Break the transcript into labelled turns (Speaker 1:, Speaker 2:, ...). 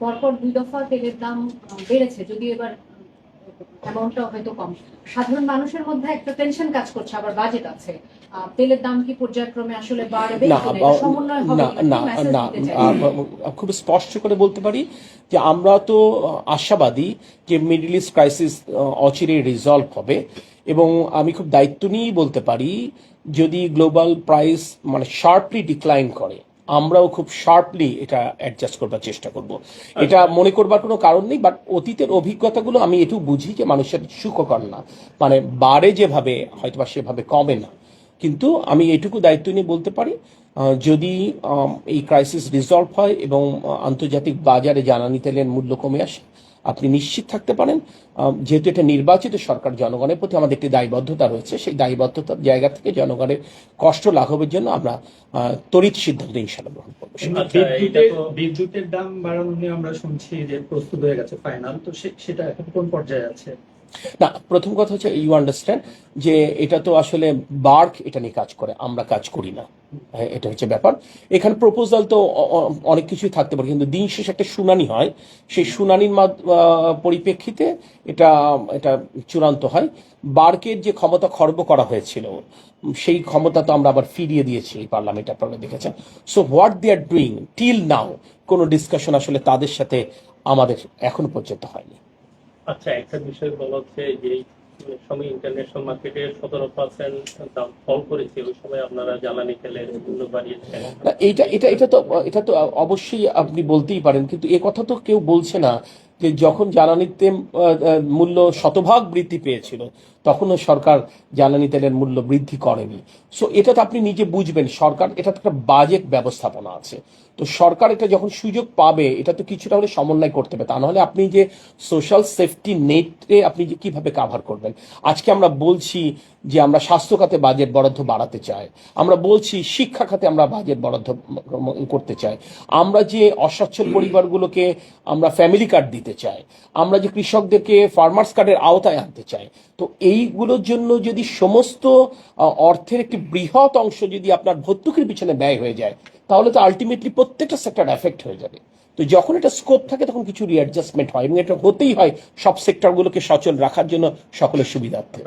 Speaker 1: পরপর 2 দফা তেলের দাম বেড়েছে, যদিও এবার অ্যামাউন্টটা হয়তো কম। সাধারণ মানুষের মধ্যে একটা টেনশন কাজ করছে, আবার বাজেট আছে, তেলের দাম কি পর্যায়ক্রমে আসলে বাড়বে, সমন্বয় হবে?
Speaker 2: খুব স্পষ্ট করে বলতে পারি যে আমরা তো আশাবাদী যে মিডল ইস্ট ক্রাইসিস অচিরেই রিজলভ হবে, এবং আমি খুব দায়িত্ব নিয়েই বলতে পারি যদি গ্লোবাল প্রাইস মানে শার্পলি ডিক্লাইন করে আমরাও খুব শার্পলি এটা অ্যাডজাস্ট করবার চেষ্টা করব। এটা মনে করবার কোনো কারণ নেই, বাট অতীতের অভিজ্ঞতাগুলো আমি এটুকু বুঝি যে মানুষের সুখকর না, মানে বাড়ে যেভাবে হয়তোবা সেভাবে কমে না। কিন্তু আমি এটুকু দায়িত্ব নিয়ে বলতে পারি যদি এই ক্রাইসিস রিজলভ হয় এবং আন্তর্জাতিক বাজারে জ্বালানি তেলের মূল্য কমে আসে, আপনি নিশ্চিত থাকতে পারেন যেহেতু এটা নির্বাচিত সরকার, জনগণের প্রতি আমাদের একটি দায়বদ্ধতা রয়েছে, সেই দায়বদ্ধতার জায়গা থেকে জনগণের কষ্ট লাঘবের জন্য আমরা তড়িৎ সিদ্ধান্ত ইনশাআল্লাহ গ্রহণ করবো।
Speaker 3: বিদ্যুতের দাম বাড়ানো নিয়ে আমরা শুনছি যে প্রস্তুত হয়ে গেছে ফাইনাল, তো সেটা এখন কোন পর্যায়ে আছে?
Speaker 2: না, প্রথম কথা হচ্ছে ইউ আন্ডারস্ট্যান্ড যে এটা তো আসলে বার্ক এটা নিয়ে কাজ করে, আমরা কাজ করি না, এটা হচ্ছে ব্যাপার। এখানে প্রপোজাল তো অনেক কিছুই থাকতে পারে, কিন্তু দিন শেষে একটা শুনানি হয়, সেই শুনানির পরিপ্রেক্ষিতে এটা এটা চূড়ান্ত হয়। বার্কের যে ক্ষমতা খর্ব করা হয়েছিল সেই ক্ষমতা তো আমরা আবার ফিরিয়ে দিয়েছি এই পার্লামেন্ট, আপনারা দেখেছেন। So what they are doing till now, কোনো ডিসকাশন আসলে তাদের সাথে আমাদের এখনো পর্যন্ত হয়নি।
Speaker 4: আচ্ছা, একটা বিষয় বলা হচ্ছে যে সময় ইন্টারন্যাশনাল মার্কেটে 17% দাম ফল করেছে, ওই সময় আপনারা জ্বালানি তেলের মূল্য বাড়িয়েছেন।
Speaker 2: এটা তো অবশ্যই আপনি বলতেই পারেন, কিন্তু এ কথা তো কেউ বলছে না যে যখন জ্বালানি তেল মূল্য শতভাগ বৃদ্ধি পেয়েছিল তখনও সরকার জ্বালানি তেলের মূল্য বৃদ্ধি করেনি। সো এটা তো আপনি নিজে বুঝবেন, সরকার এটা তো একটা বাজেট ব্যবস্থাপনা আছে, তো সরকার এটা যখন সুযোগ পাবে এটা তো কিছুটা হলে সমন্বয় করতে হবে, তা নাহলে আপনি যে সোশ্যাল সেফটি নেটে আপনি যে কিভাবে কাভার করবেন। আজকে আমরা বলছি যে আমরা স্বাস্থ্য খাতে বাজেট বরাদ্দ বাড়াতে চাই, আমরা বলছি শিক্ষা খাতে আমরা বাজেট বরাদ্দ করতে চাই, আমরা যে অসচ্ছল পরিবারগুলোকে আমরা ফ্যামিলি কার্ড দিতে চাই, আমরা যে কৃষকদেরকে ফার্মার্স কার্ডের আওতায় আনতে চাই। তো এইগুলোর জন্য যদি সমস্ত অর্থের একটি বৃহৎ অংশ যদি আপনার ভর্তুকির পিছনে ব্যয় হয়ে যায়, তাহলে তো আলটিমেটলি প্রত্যেকটা সেক্টর এফেক্ট হয়ে যাবে। তো যখন এটা স্কোপ থাকে তখন কিছু রিঅ্যাডজাস্টমেন্ট হয়, এবং এটা হতেই হয় সব সেক্টরগুলোকে সচল রাখার জন্য সকলের সুবিধার্থে।